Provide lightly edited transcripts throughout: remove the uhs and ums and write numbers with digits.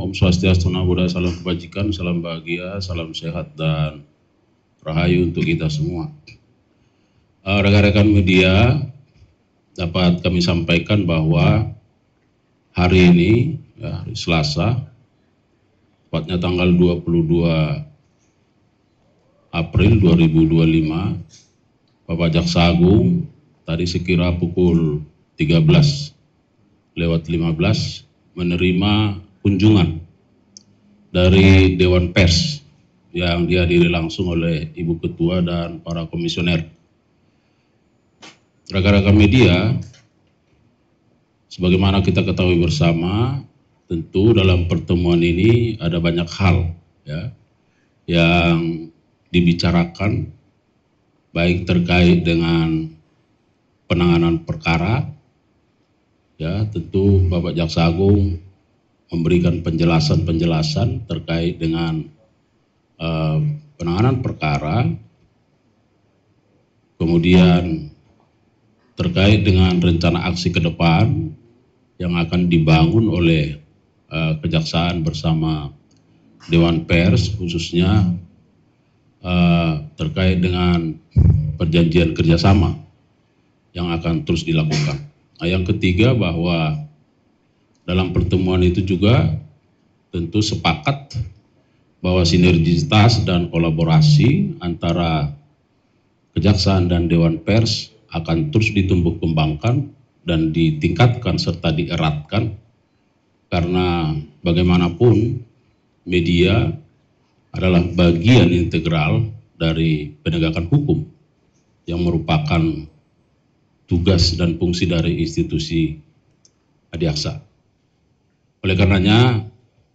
Om Swastiastu, Namo Buddhaya, salam kebajikan, salam bahagia, salam sehat dan rahayu untuk kita semua. Rekan-rekan media, dapat kami sampaikan bahwa hari ini, ya, hari Selasa, tepatnya tanggal 22 April 2025, Bapak Jaksa Agung tadi sekira pukul 13:15 menerima kunjungan dari Dewan Pers yang dihadiri langsung oleh Ibu Ketua dan para komisioner. Rekan-rekan media, sebagaimana kita ketahui bersama, tentu dalam pertemuan ini ada banyak hal, ya, yang dibicarakan, baik terkait dengan penanganan perkara, ya, tentu Bapak Jaksa Agung memberikan penjelasan-penjelasan terkait dengan penanganan perkara, kemudian terkait dengan rencana aksi ke depan yang akan dibangun oleh Kejaksaan bersama Dewan Pers, khususnya terkait dengan perjanjian kerjasama yang akan terus dilakukan. Nah, yang ketiga, bahwa dalam pertemuan itu juga tentu sepakat bahwa sinergitas dan kolaborasi antara Kejaksaan dan Dewan Pers akan terus ditumbuh kembangkan dan ditingkatkan serta dieratkan, karena bagaimanapun media adalah bagian integral dari penegakan hukum yang merupakan tugas dan fungsi dari institusi Adiaksa. Oleh karenanya,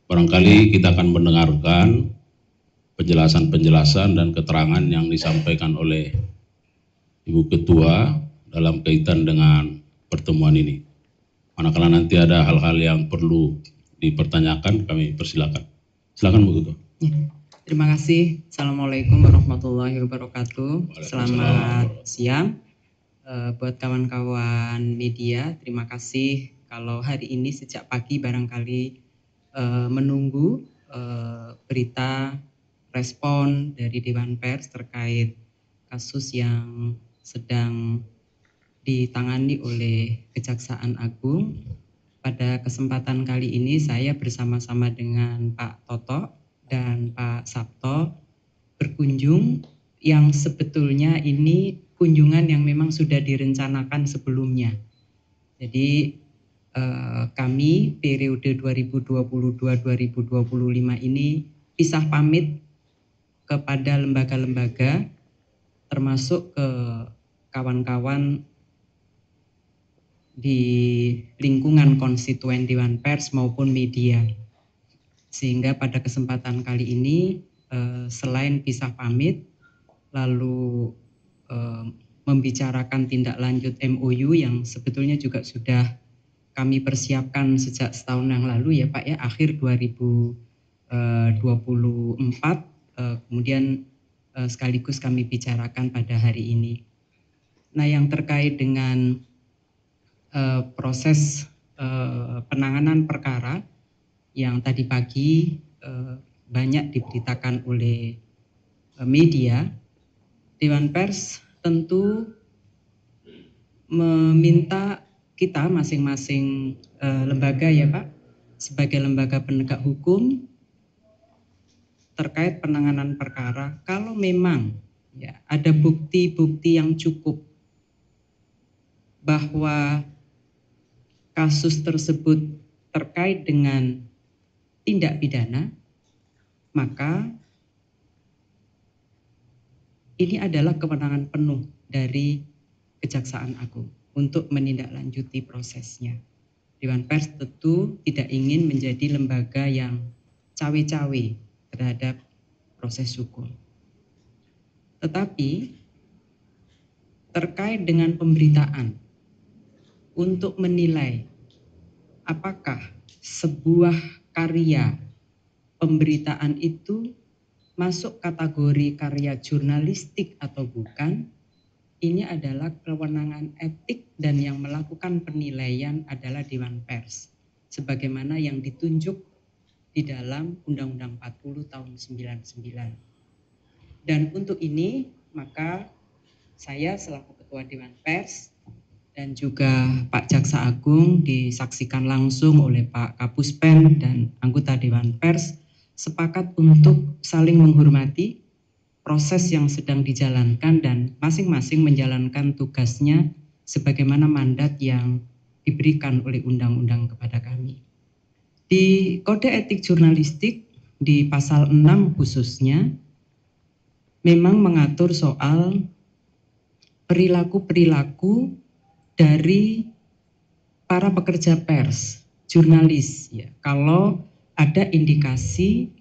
barangkali kita akan mendengarkan penjelasan-penjelasan dan keterangan yang disampaikan oleh Ibu Ketua dalam kaitan dengan pertemuan ini. Manakala nanti ada hal-hal yang perlu dipertanyakan, kami persilakan. Silakan Bu Ketua. Terima kasih. Assalamualaikum warahmatullahi wabarakatuh. Selamat siang buat kawan-kawan media. Terima kasih kalau hari ini sejak pagi barangkali menunggu berita respon dari Dewan Pers terkait kasus yang sedang ditangani oleh Kejaksaan Agung. Pada kesempatan kali ini saya bersama-sama dengan Pak Toto dan Pak Sabto berkunjung yang sebetulnya ini kunjungan yang memang sudah direncanakan sebelumnya. Jadi kami periode 2022-2025 ini pisah pamit kepada lembaga-lembaga termasuk ke kawan-kawan di lingkungan konstituen Dewan Pers maupun media. Sehingga pada kesempatan kali ini selain pisah pamit, lalu membicarakan tindak lanjut MOU yang sebetulnya juga sudah kami persiapkan sejak setahun yang lalu ya Pak ya, akhir 2024, kemudian sekaligus kami bicarakan pada hari ini. Nah, yang terkait dengan proses penanganan perkara yang tadi pagi banyak diberitakan oleh media, Dewan Pers tentu meminta kita masing-masing lembaga ya Pak, sebagai lembaga penegak hukum terkait penanganan perkara, kalau memang ya ada bukti-bukti yang cukup bahwa kasus tersebut terkait dengan tindak pidana, maka ini adalah kewenangan penuh dari Kejaksaan Agung untuk menindaklanjuti prosesnya. Dewan Pers tentu tidak ingin menjadi lembaga yang cawe-cawe terhadap proses hukum. Tetapi terkait dengan pemberitaan untuk menilai apakah sebuah karya pemberitaan itu masuk kategori karya jurnalistik atau bukan, ini adalah kewenangan etik dan yang melakukan penilaian adalah Dewan Pers, sebagaimana yang ditunjuk di dalam Undang-Undang 40 tahun 99. Dan untuk ini maka saya selaku Ketua Dewan Pers dan juga Pak Jaksa Agung disaksikan langsung oleh Pak Kapuspen dan anggota Dewan Pers sepakat untuk saling menghormati proses yang sedang dijalankan dan masing-masing menjalankan tugasnya sebagaimana mandat yang diberikan oleh undang-undang kepada kami. Di Kode Etik Jurnalistik di pasal 6 khususnya memang mengatur soal perilaku-perilaku dari para pekerja pers, jurnalis ya. Kalau ada indikasi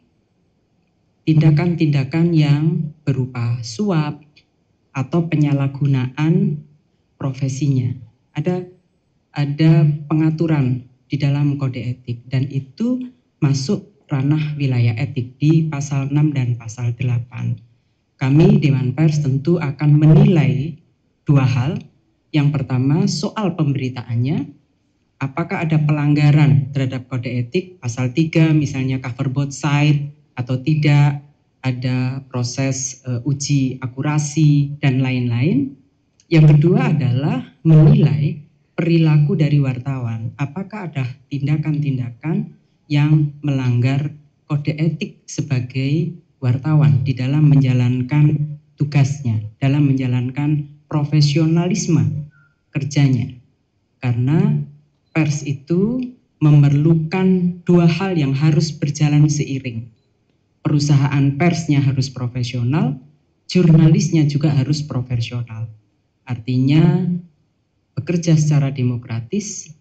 tindakan-tindakan yang berupa suap atau penyalahgunaan profesinya. Ada pengaturan di dalam kode etik dan itu masuk ranah wilayah etik di pasal 6 dan pasal 8. Kami Dewan Pers tentu akan menilai dua hal. Yang pertama soal pemberitaannya, apakah ada pelanggaran terhadap kode etik pasal 3 misalnya cover both side atau tidak, ada proses uji akurasi dan lain-lain. Yang kedua adalah menilai perilaku dari wartawan, apakah ada tindakan-tindakan yang melanggar kode etik sebagai wartawan di dalam menjalankan tugasnya, dalam menjalankan profesionalisme kerjanya. Karena pers itu memerlukan dua hal yang harus berjalan seiring. Perusahaan persnya harus profesional, jurnalisnya juga harus profesional. Artinya bekerja secara demokratis,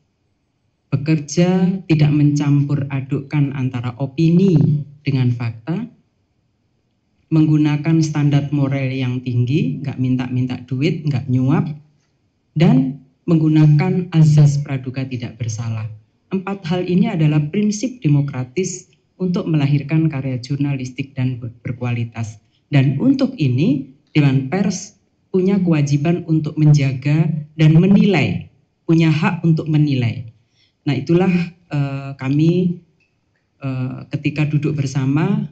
bekerja tidak mencampur adukkan antara opini dengan fakta, menggunakan standar moral yang tinggi, nggak minta-minta duit, nggak nyuap, dan menggunakan azas praduga tidak bersalah. 4 hal ini adalah prinsip demokratis untuk melahirkan karya jurnalistik dan berkualitas. Dan untuk ini Dewan Pers punya kewajiban untuk menjaga dan menilai, punya hak untuk menilai. Nah itulah kami ketika duduk bersama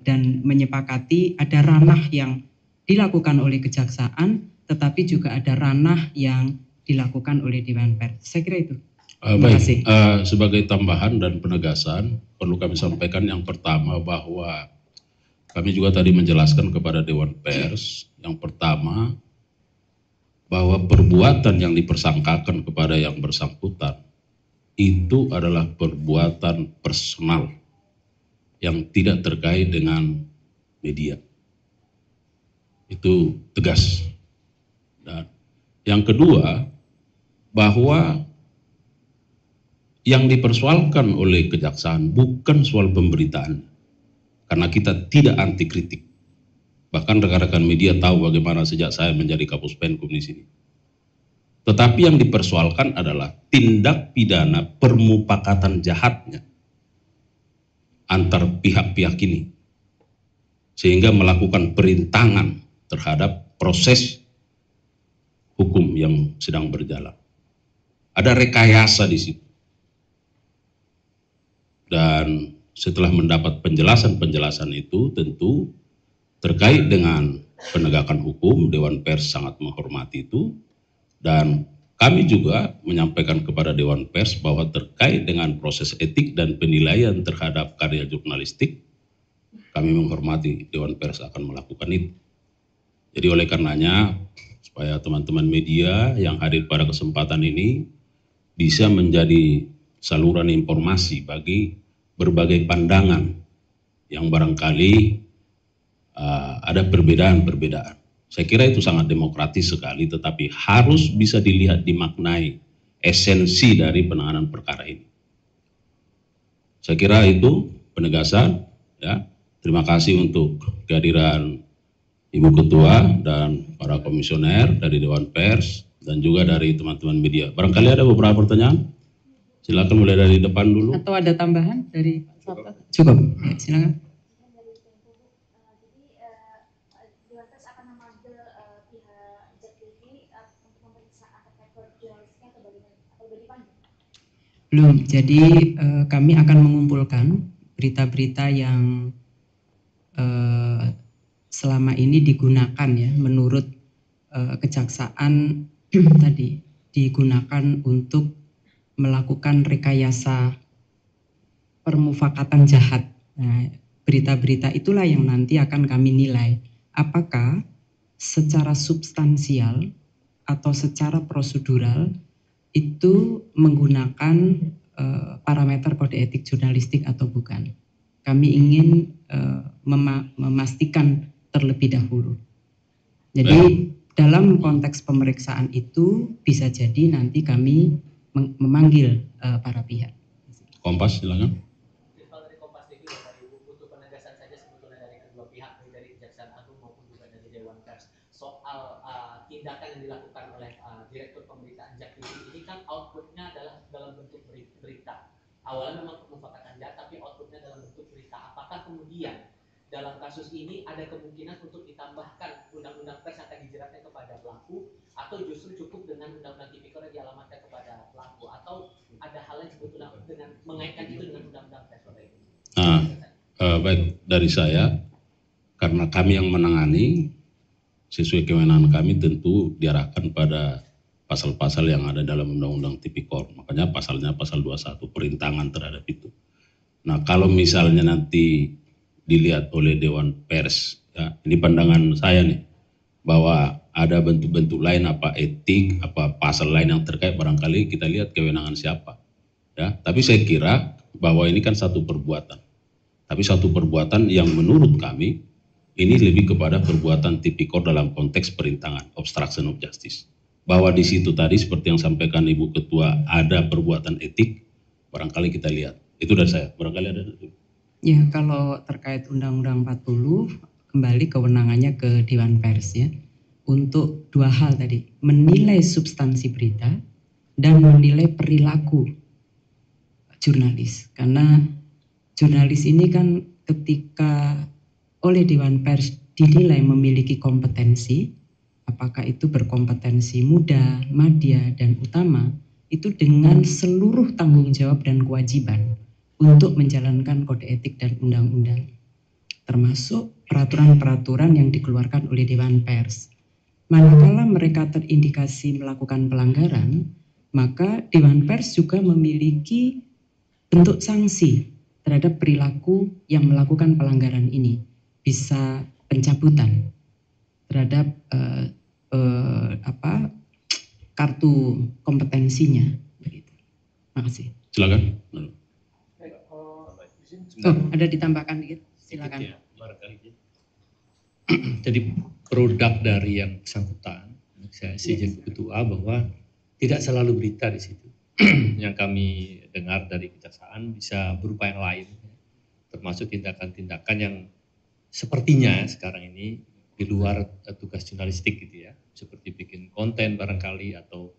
dan menyepakati ada ranah yang dilakukan oleh kejaksaan, tetapi juga ada ranah yang dilakukan oleh Dewan Pers. Saya kira itu. Terima kasih. Sebagai tambahan dan penegasan, perlu kami sampaikan yang pertama bahwa kami juga tadi menjelaskan kepada Dewan Pers, yang pertama bahwa perbuatan yang dipersangkakan kepada yang bersangkutan itu adalah perbuatan personal yang tidak terkait dengan media. Itu tegas. Dan yang kedua, bahwa yang dipersoalkan oleh kejaksaan bukan soal pemberitaan, karena kita tidak anti kritik. Bahkan rekan-rekan media tahu bagaimana sejak saya menjadi Kapuspenkum di sini. Tetapi yang dipersoalkan adalah tindak pidana permufakatan jahatnya antar pihak-pihak ini, sehingga melakukan perintangan terhadap proses hukum yang sedang berjalan. Ada rekayasa di situ. Dan setelah mendapat penjelasan-penjelasan itu, tentu terkait dengan penegakan hukum, Dewan Pers sangat menghormati itu. Dan kami juga menyampaikan kepada Dewan Pers bahwa terkait dengan proses etik dan penilaian terhadap karya jurnalistik, kami menghormati Dewan Pers akan melakukan itu. Jadi oleh karenanya, supaya teman-teman media yang hadir pada kesempatan ini bisa menjadi saluran informasi bagi berbagai pandangan yang barangkali ada perbedaan-perbedaan. Saya kira itu sangat demokratis sekali, tetapi harus bisa dilihat, dimaknai esensi dari penanganan perkara ini. Saya kira itu penegasan. Ya. Terima kasih untuk kehadiran Ibu Ketua dan para komisioner dari Dewan Pers dan juga dari teman-teman media. Barangkali ada beberapa pertanyaan? Silakan mulai dari depan dulu. Atau ada tambahan dari Pak Sabta? Cukup, ya, silakan. Dewan Pers akan memanggil pihak JKT untuk memeriksa arsitek jurnalistiknya atau bagaimana? Belum, jadi kami akan mengumpulkan berita-berita yang selama ini digunakan ya menurut kejaksaan tadi digunakan untuk melakukan rekayasa permufakatan jahat. Nah, berita-berita itulah yang nanti akan kami nilai apakah secara substansial atau secara prosedural itu menggunakan parameter kode etik jurnalistik atau bukan. Kami ingin memastikan terlebih dahulu. Jadi dalam konteks pemeriksaan itu bisa jadi nanti kami memanggil para pihak. Kompas, silakan. Kalau dari Kompas TV dari butuh penegasan saja sebetulnya dari kedua pihak, dari Kejaksaan Agung maupun juga dari Dewan Pers soal tindakan yang dilakukan oleh Direktur Pemberitaan Jak TV ini kan outputnya adalah dalam bentuk berita. Awalnya memang pemufakatan jahat, tapi outputnya dalam bentuk berita. Apakah kemudian dalam kasus ini ada kemungkinan untuk ditambahkan undang-undang pers yang akan dijeratnya kepada pelaku, atau justru cukup dengan undang-undang tipikor yang dialamatkan kepada pelaku, atau ada hal yang sebetulnya dengan mengaitkan itu dengan undang-undang pers? Baik, dari saya, karena kami yang menangani, sesuai kewenangan kami tentu diarahkan pada pasal-pasal yang ada dalam undang-undang tipikor. Makanya pasalnya pasal 21, perintangan terhadap itu. Nah, kalau misalnya nanti dilihat oleh Dewan Pers, ya, ini pandangan saya nih, bahwa ada bentuk-bentuk lain, apa etik, apa pasal lain yang terkait, barangkali kita lihat kewenangan siapa. Ya, tapi saya kira bahwa ini kan satu perbuatan. Tapi satu perbuatan yang menurut kami ini lebih kepada perbuatan tipikor dalam konteks perintangan, obstruction of justice. Bahwa di situ tadi seperti yang sampaikan Ibu Ketua ada perbuatan etik, barangkali kita lihat. Itu dari saya, barangkali ada. Ya, kalau terkait Undang-Undang 40, kembali kewenangannya ke Dewan Pers ya. Untuk dua hal tadi, menilai substansi berita dan menilai perilaku jurnalis. Karena jurnalis ini kan ketika oleh Dewan Pers dinilai memiliki kompetensi, apakah itu berkompetensi muda, madya, dan utama, itu dengan seluruh tanggung jawab dan kewajiban untuk menjalankan kode etik dan undang-undang, termasuk peraturan-peraturan yang dikeluarkan oleh Dewan Pers. Manakala mereka terindikasi melakukan pelanggaran, maka Dewan Pers juga memiliki bentuk sanksi terhadap perilaku yang melakukan pelanggaran ini. Bisa pencabutan terhadap kartu kompetensinya. Begitu. Makasih. Silakan. Ada ditambahkan dikit, silakan. Ya, jadi produk dari yang bersangkutan, saya izin Ketua bahwa tidak selalu berita di situ. Yang kami dengar dari Kejaksaan bisa berupa yang lain, termasuk tindakan-tindakan yang sepertinya sekarang ini di luar tugas jurnalistik gitu ya, seperti bikin konten barangkali atau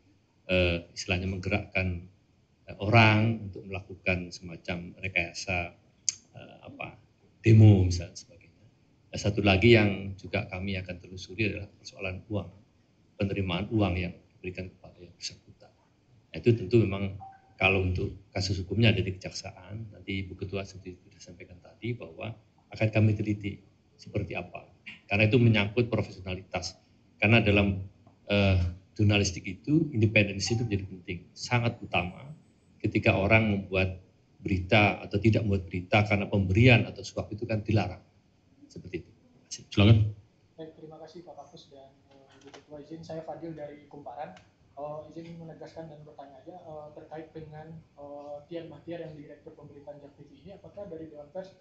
istilahnya menggerakkan orang untuk melakukan semacam rekayasa demo misalnya sebagainya. Satu lagi yang juga kami akan telusuri adalah persoalan uang, penerimaan uang yang diberikan kepada yang bersangkutan. Itu tentu memang kalau untuk kasus hukumnya ada di Kejaksaan, nanti Ibu Ketua seperti sudah sampaikan tadi bahwa akan kami teliti seperti apa. Karena itu menyangkut profesionalitas. Karena dalam jurnalistik itu independensi itu menjadi penting, sangat utama ketika orang membuat berita atau tidak membuat berita karena pemberian atau suap itu kan dilarang. Seperti itu. Silakan. Baik, terima kasih Pak Kapus dan Ibu Ketua. Izin saya Fadil dari Kumparan. Izin menegaskan dan bertanya aja terkait dengan Tian Bahtiar yang Direktur Pemberitaan Jak TV ini, apakah dari Dewan Pers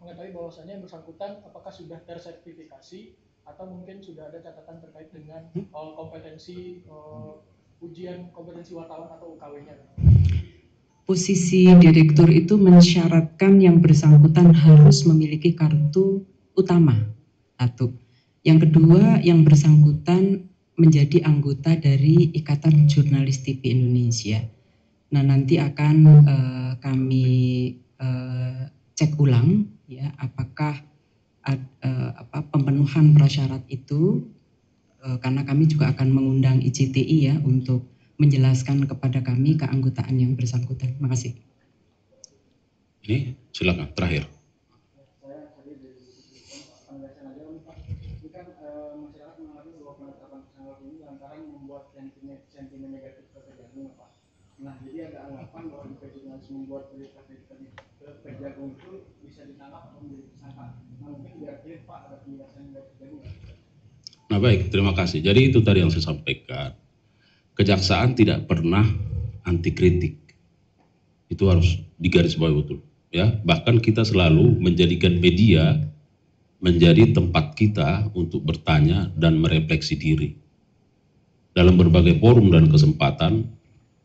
mengetahui bahwasannya yang bersangkutan apakah sudah tersertifikasi atau mungkin sudah ada catatan terkait dengan kompetensi ujian kompetensi wartawan atau UKW-nya? Posisi direktur itu mensyaratkan yang bersangkutan harus memiliki kartu utama. Satu. Yang kedua, yang bersangkutan menjadi anggota dari Ikatan Jurnalis TV Indonesia. Nah, nanti akan kami cek ulang ya apakah pemenuhan prasyarat itu karena kami juga akan mengundang IJTI ya untuk menjelaskan kepada kami keanggotaan yang bersangkutan. Terima kasih. Ini silakan terakhir. Saya tadi dari penegasan aja Pak. Ini kan masyarakat mengalami bahwa penetapan tersangka ini lantaran membuat sentimen negatif ke Kejagung Pak. Nah jadi ada anggapan bahwa jika jurnalis membuat berita ke Kejagung itu bisa ditangkap atau menjadi tersangka. Nah mungkin tidak clear Pak ada penjelasan dari Kejagung. Nah baik, terima kasih. Jadi itu tadi yang saya sampaikan. Kejaksaan tidak pernah anti kritik. Itu harus digarisbawahi betul. Ya, bahkan kita selalu menjadikan media menjadi tempat kita untuk bertanya dan merefleksi diri. Dalam berbagai forum dan kesempatan,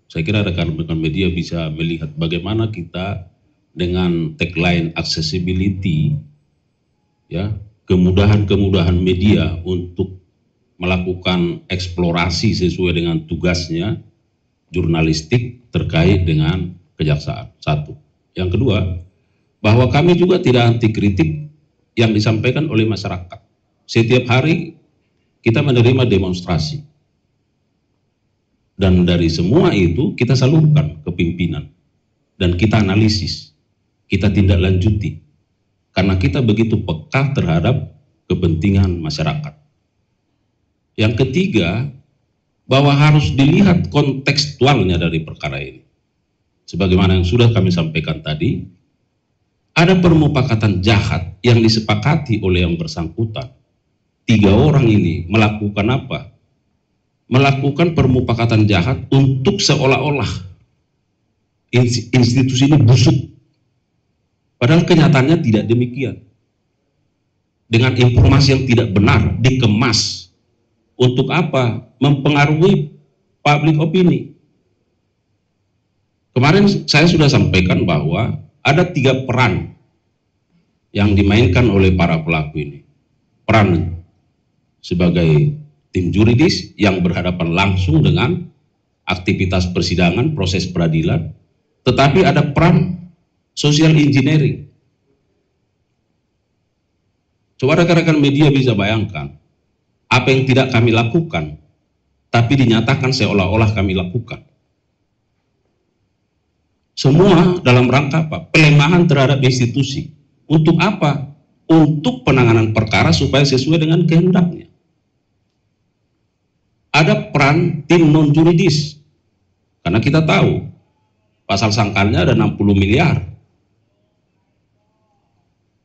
saya kira rekan-rekan media bisa melihat bagaimana kita dengan tagline accessibility, ya, kemudahan-kemudahan media untuk melakukan eksplorasi sesuai dengan tugasnya jurnalistik terkait dengan kejaksaan. Satu. Yang kedua, bahwa kami juga tidak anti kritik yang disampaikan oleh masyarakat. Setiap hari kita menerima demonstrasi. Dan dari semua itu kita salurkan ke pimpinan. Dan kita analisis, kita tindak lanjuti. Karena kita begitu peka terhadap kepentingan masyarakat. Yang ketiga, bahwa harus dilihat kontekstualnya dari perkara ini. Sebagaimana yang sudah kami sampaikan tadi, ada permufakatan jahat yang disepakati oleh yang bersangkutan. 3 orang ini melakukan apa? Melakukan permufakatan jahat untuk seolah-olah institusi ini busuk. Padahal kenyataannya tidak demikian. Dengan informasi yang tidak benar, dikemas. Untuk apa? Mempengaruhi public opini. Kemarin saya sudah sampaikan bahwa ada 3 peran yang dimainkan oleh para pelaku ini. Peran sebagai tim juridis yang berhadapan langsung dengan aktivitas persidangan, proses peradilan, tetapi ada peran social engineering. Coba rekan-rekan media bisa bayangkan apa yang tidak kami lakukan, tapi dinyatakan seolah-olah kami lakukan. Semua dalam rangka apa? Pelemahan terhadap institusi. Untuk apa? Untuk penanganan perkara supaya sesuai dengan kehendaknya. Ada peran tim non-juridis. Karena kita tahu, pasal sangkalnya ada 60 miliar.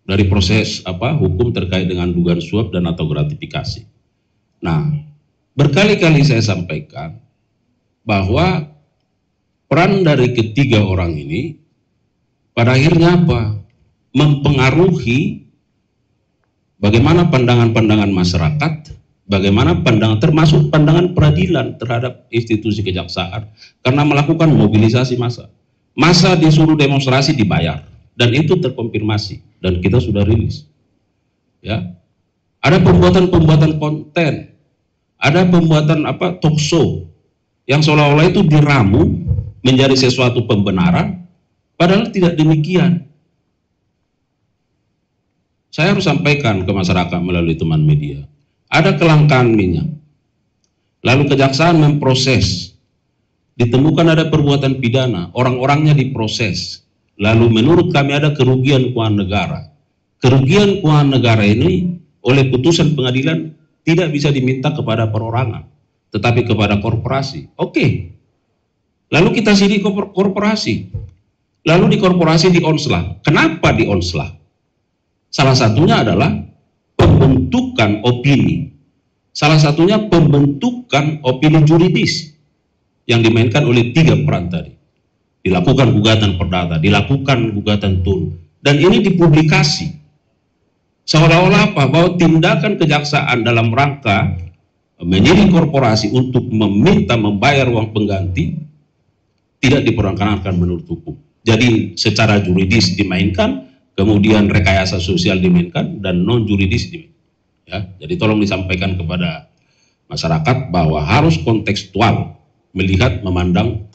Dari proses hukum terkait dengan dugaan suap dan atau gratifikasi. Nah, berkali-kali saya sampaikan bahwa peran dari ketiga orang ini pada akhirnya apa? Mempengaruhi bagaimana pandangan-pandangan masyarakat, bagaimana pandangan termasuk pandangan peradilan terhadap institusi kejaksaan karena melakukan mobilisasi massa. Massa disuruh demonstrasi dibayar dan itu terkonfirmasi dan kita sudah rilis. Ya. Ada pembuatan konten, ada pembuatan talk show yang seolah-olah itu diramu menjadi sesuatu pembenaran, padahal tidak demikian. Saya harus sampaikan ke masyarakat melalui teman media, ada kelangkaan minyak, lalu kejaksaan memproses, ditemukan ada perbuatan pidana, orang-orangnya diproses, lalu menurut kami ada kerugian keuangan negara. Kerugian keuangan negara ini oleh putusan pengadilan tidak bisa diminta kepada perorangan, tetapi kepada korporasi. Oke. Lalu kita sidik korporasi. Lalu di korporasi di-onslah. Kenapa di-onslah? Salah satunya adalah pembentukan opini. Salah satunya pembentukan opini juridis yang dimainkan oleh 3 peran tadi. Dilakukan gugatan perdata, dilakukan gugatan tun, dan ini dipublikasi. Seolah-olah apa? Bahwa tindakan kejaksaan dalam rangka menyidik korporasi untuk meminta membayar uang pengganti tidak diperkenankan menurut hukum. Jadi secara juridis dimainkan, kemudian rekayasa sosial dimainkan, dan non juridis dimainkan. Ya, jadi tolong disampaikan kepada masyarakat bahwa harus kontekstual melihat, memandang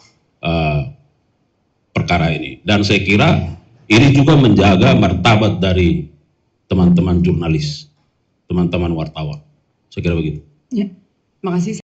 perkara ini. Dan saya kira ini juga menjaga martabat dari teman-teman jurnalis, teman-teman wartawan. Saya kira begitu. Ya, makasih.